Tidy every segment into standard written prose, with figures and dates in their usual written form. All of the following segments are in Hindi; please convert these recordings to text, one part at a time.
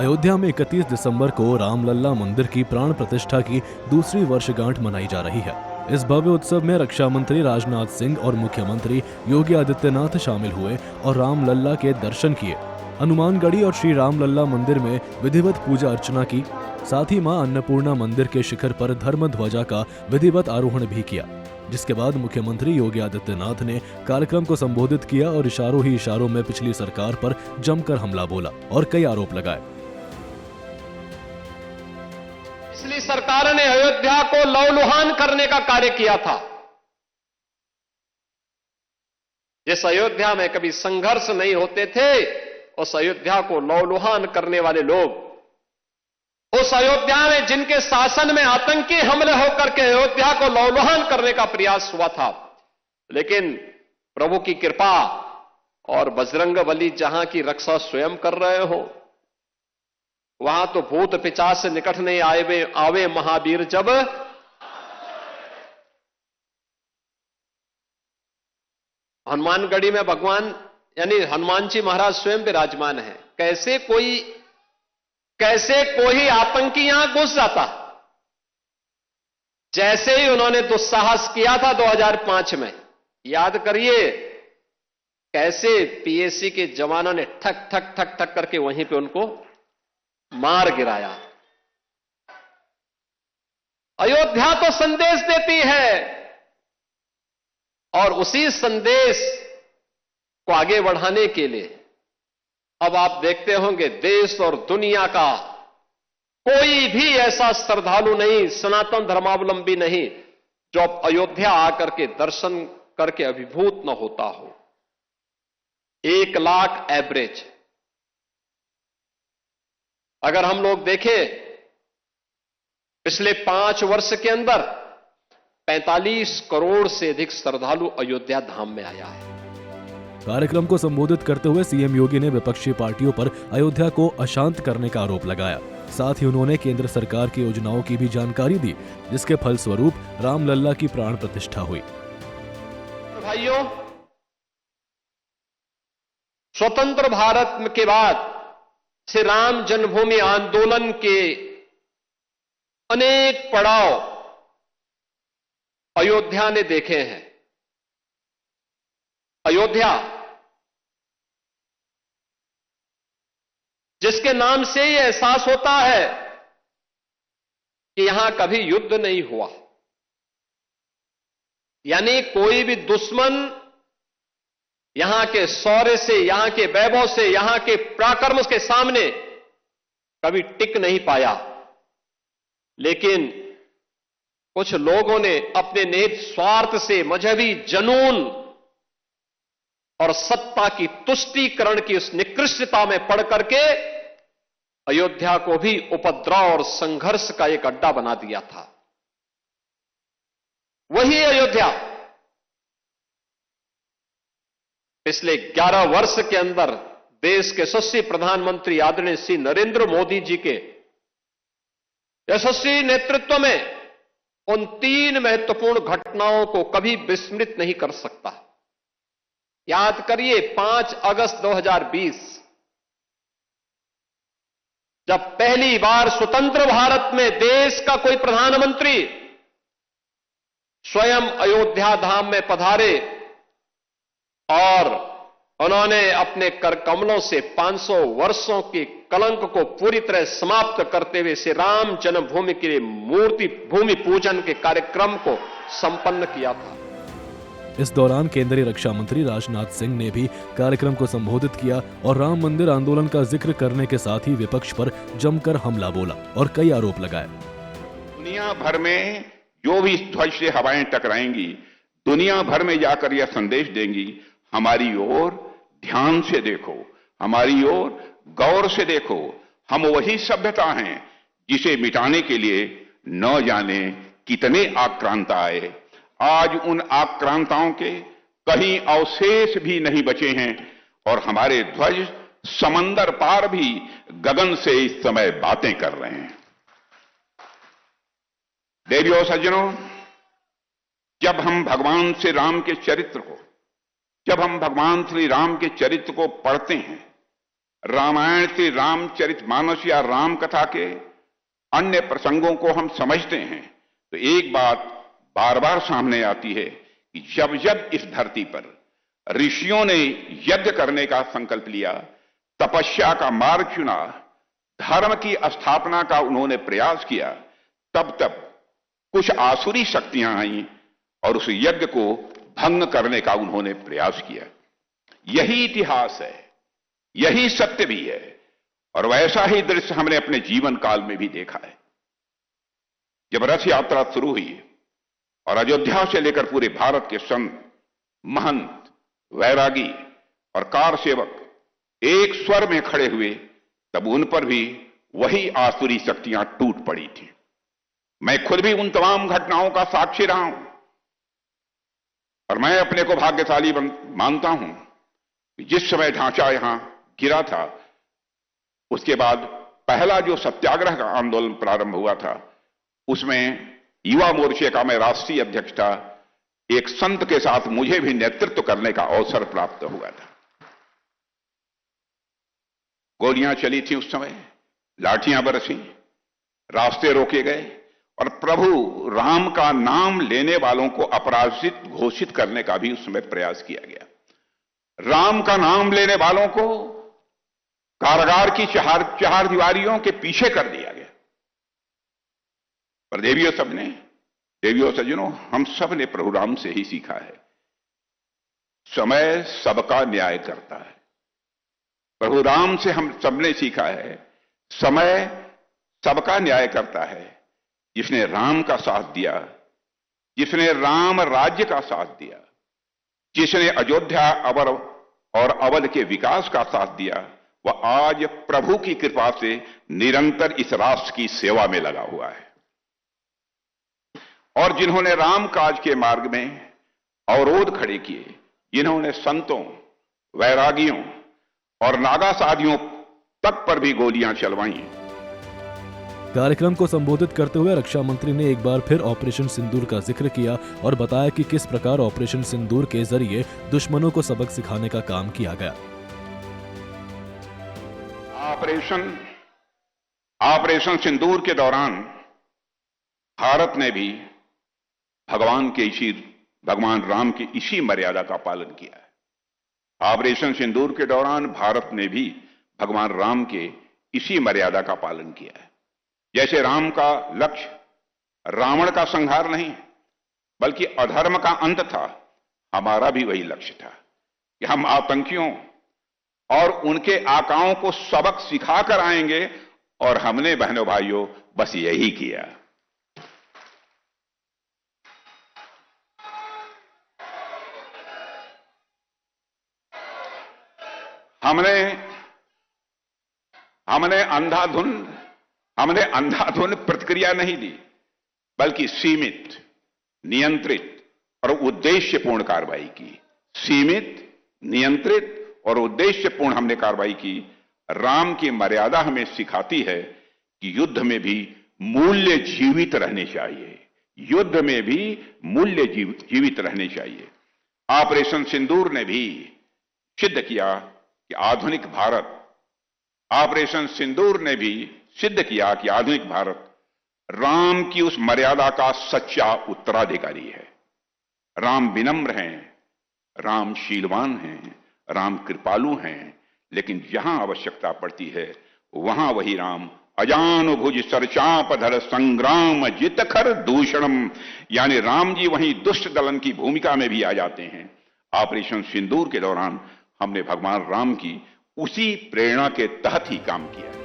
अयोध्या में 31 दिसंबर को रामलल्ला मंदिर की प्राण प्रतिष्ठा की दूसरी वर्षगांठ मनाई जा रही है। इस भव्य उत्सव में रक्षा मंत्री राजनाथ सिंह और मुख्यमंत्री योगी आदित्यनाथ शामिल हुए और रामलल्ला के दर्शन किए। हनुमानगढ़ी और श्री रामलल्ला मंदिर में विधिवत पूजा अर्चना की। साथ ही मां अन्नपूर्णा मंदिर के शिखर पर धर्म ध्वजा का विधिवत आरोहण भी किया, जिसके बाद मुख्यमंत्री योगी आदित्यनाथ ने कार्यक्रम को संबोधित किया और इशारों ही इशारों में पिछली सरकार पर जमकर हमला बोला और कई आरोप लगाए। पिछली सरकार ने अयोध्या को लहूलुहान करने का कार्य किया था। जिस अयोध्या में कभी संघर्ष नहीं होते थे, उस अयोध्या को लहूलुहान करने वाले लोग, उस अयोध्या में जिनके शासन में आतंकी हमले होकर के अयोध्या को लहूलुहान करने का प्रयास हुआ था, लेकिन प्रभु की कृपा और बजरंगबली जहां की रक्षा स्वयं कर रहे हो, वहां तो भूत पिशाच से निकट नहीं आवे महावीर जब। हनुमानगढ़ी में भगवान यानी हनुमान जी महाराज स्वयं विराजमान है। कैसे कोई आतंकी यहां घुस जाता? जैसे ही उन्होंने दुस्साहस किया था 2005 में, याद करिए कैसे पीएसी के जवानों ने ठक ठक ठक ठक करके वहीं पे उनको मार गिराया। अयोध्या तो संदेश देती है और उसी संदेश को आगे बढ़ाने के लिए अब आप देखते होंगे देश और दुनिया का कोई भी ऐसा श्रद्धालु नहीं, सनातन धर्मावलंबी नहीं, जो अब अयोध्या आकर के दर्शन करके अभिभूत न होता हो। 1 लाख एवरेज अगर हम लोग देखें, पिछले 5 वर्ष के अंदर 45 करोड़ से अधिक श्रद्धालु अयोध्या धाम में आया है। कार्यक्रम को संबोधित करते हुए सीएम योगी ने विपक्षी पार्टियों पर अयोध्या को अशांत करने का आरोप लगाया। साथ ही उन्होंने केंद्र सरकार की योजनाओं की भी जानकारी दी, जिसके फलस्वरूप रामलल्ला की प्राण प्रतिष्ठा हुई। भाइयों, स्वतंत्र भारत के बाद श्री राम जन्मभूमि आंदोलन के अनेक पड़ाव अयोध्या ने देखे हैं। अयोध्या जिसके नाम से ये एहसास होता है कि यहां कभी युद्ध नहीं हुआ, यानी कोई भी दुश्मन यहां के शौर्य से, यहां के वैभव से, यहां के पराक्रम के सामने कभी टिक नहीं पाया। लेकिन कुछ लोगों ने अपने निहित स्वार्थ से, मजहबी जनून और सत्ता की तुष्टीकरण की उस निकृष्टता में पड़ करके अयोध्या को भी उपद्रव और संघर्ष का एक अड्डा बना दिया था। वही अयोध्या पिछले 11 वर्ष के अंदर देश के यशस्वी प्रधानमंत्री आदरणीय श्री नरेंद्र मोदी जी के यशस्वी नेतृत्व में उन 3 महत्वपूर्ण घटनाओं को कभी विस्मृत नहीं कर सकता। याद करिए 5 अगस्त 2020, जब पहली बार स्वतंत्र भारत में देश का कोई प्रधानमंत्री स्वयं अयोध्या धाम में पधारे और उन्होंने अपने कर कमलों से 500 वर्षों के कलंक को पूरी तरह समाप्त करते हुए श्री राम जन्मभूमि के लिए मूर्ति भूमि पूजन के कार्यक्रम को संपन्न किया था। इस दौरान केंद्रीय रक्षा मंत्री राजनाथ सिंह ने भी कार्यक्रम को संबोधित किया और राम मंदिर आंदोलन का जिक्र करने के साथ ही विपक्ष पर जमकर हमला बोला और कई आरोप लगाए। दुनिया भर में जो भी ध्वज से हवाएं टकराएंगी, दुनिया भर में जाकर यह संदेश देंगी, हमारी ओर ध्यान से देखो, हमारी ओर गौर से देखो, हम वही सभ्यता हैं जिसे मिटाने के लिए न जाने कितने आक्रांता आए। आज उन आक्रांताओं के कहीं अवशेष भी नहीं बचे हैं और हमारे ध्वज समंदर पार भी गगन से इस समय बातें कर रहे हैं। देवियों सज्जनों, जब हम भगवान श्री राम के चरित्र को पढ़ते हैं रामायण से रामचरितमानस या राम कथा के अन्य प्रसंगों को हम समझते हैं तो एक बात बार बार सामने आती है कि जब जब इस धरती पर ऋषियों ने यज्ञ करने का संकल्प लिया, तपस्या का मार्ग चुना, धर्म की स्थापना का उन्होंने प्रयास किया, तब तब कुछ आसुरी शक्तियां आईं और उस यज्ञ को भंग करने का उन्होंने प्रयास किया। यही इतिहास है, यही सत्य भी है और वैसा ही दृश्य हमने अपने जीवन काल में भी देखा है। जब रथ यात्रा शुरू हुई और अयोध्या से लेकर पूरे भारत के संत, महंत, वैरागी और कार सेवक एक स्वर में खड़े हुए, तब उन पर भी वही आसुरी शक्तियां टूट पड़ी थी। मैं खुद भी उन तमाम घटनाओं का साक्षी रहा हूं और मैं अपने को भाग्यशाली मानता हूं कि जिस समय ढांचा यहां गिरा था, उसके बाद पहला जो सत्याग्रह का आंदोलन प्रारंभ हुआ था, उसमें युवा मोर्चे का मैं राष्ट्रीय अध्यक्ष था। एक संत के साथ मुझे भी नेतृत्व करने का अवसर प्राप्त हुआ था। गोलियां चली थी उस समय, लाठियां बरसी, रास्ते रोके गए और प्रभु राम का नाम लेने वालों को अपराजित घोषित करने का भी उस समय प्रयास किया गया। राम का नाम लेने वालों को कारागार की चार दीवारियों के पीछे कर दिया गया। पर देवियों सज्जनों, हम सब ने प्रभु राम से ही सीखा है, समय सबका न्याय करता है। प्रभु राम से हम सबने सीखा है, समय सबका न्याय करता है। जिसने राम का साथ दिया, जिसने राम राज्य का साथ दिया, जिसने अयोध्या और अवध के विकास का साथ दिया, वह आज प्रभु की कृपा से निरंतर इस राष्ट्र की सेवा में लगा हुआ है। और जिन्होंने राम काज के मार्ग में अवरोध खड़े किए, जिन्होंने संतों, वैरागियों और नागा साधियों तक पर भी गोलियां चलवाई। कार्यक्रम को संबोधित करते हुए रक्षा मंत्री ने एक बार फिर ऑपरेशन सिंदूर का जिक्र किया और बताया कि किस प्रकार ऑपरेशन सिंदूर के जरिए दुश्मनों को सबक सिखाने का काम किया गया। ऑपरेशन सिंदूर के दौरान भारत ने भी भगवान राम की इसी मर्यादा का पालन किया है। ऑपरेशन सिंदूर के दौरान भारत ने भी भगवान राम के इसी मर्यादा का पालन किया है। जैसे राम का लक्ष्य रावण का संहार नहीं बल्कि अधर्म का अंत था, हमारा भी वही लक्ष्य था कि हम आतंकियों और उनके आकाओं को सबक सिखा कर आएंगे और हमने बहनों भाइयों बस यही किया। हमने अंधाधुन प्रतिक्रिया नहीं दी, बल्कि सीमित, नियंत्रित और उद्देश्यपूर्ण कार्रवाई की। सीमित, नियंत्रित और उद्देश्यपूर्ण हमने कार्रवाई की। राम की मर्यादा हमें सिखाती है कि युद्ध में भी मूल्य जीवित रहने चाहिए। युद्ध में भी मूल्य जीवित रहने चाहिए। ऑपरेशन सिंदूर ने भी सिद्ध किया कि आधुनिक भारत राम की उस मर्यादा का सच्चा उत्तराधिकारी है। राम विनम्र हैं, राम शीलवान हैं, राम कृपालु हैं, लेकिन जहां आवश्यकता पड़ती है वहां वही राम अजानुभुज सरचापधर संग्राम जितखर दूषणम, यानी राम जी वहीं दुष्ट दलन की भूमिका में भी आ जाते हैं। ऑपरेशन सिंदूर के दौरान हमने भगवान राम की उसी प्रेरणा के तहत ही काम किया है।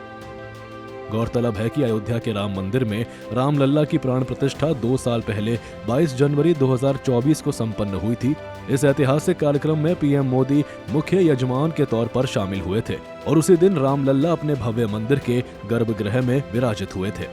गौरतलब है कि अयोध्या के राम मंदिर में रामलल्ला की प्राण प्रतिष्ठा 2 साल पहले 22 जनवरी 2024 को संपन्न हुई थी। इस ऐतिहासिक कार्यक्रम में पीएम मोदी मुख्य यजमान के तौर पर शामिल हुए थे और उसी दिन रामलल्ला अपने भव्य मंदिर के गर्भगृह में विराजित हुए थे।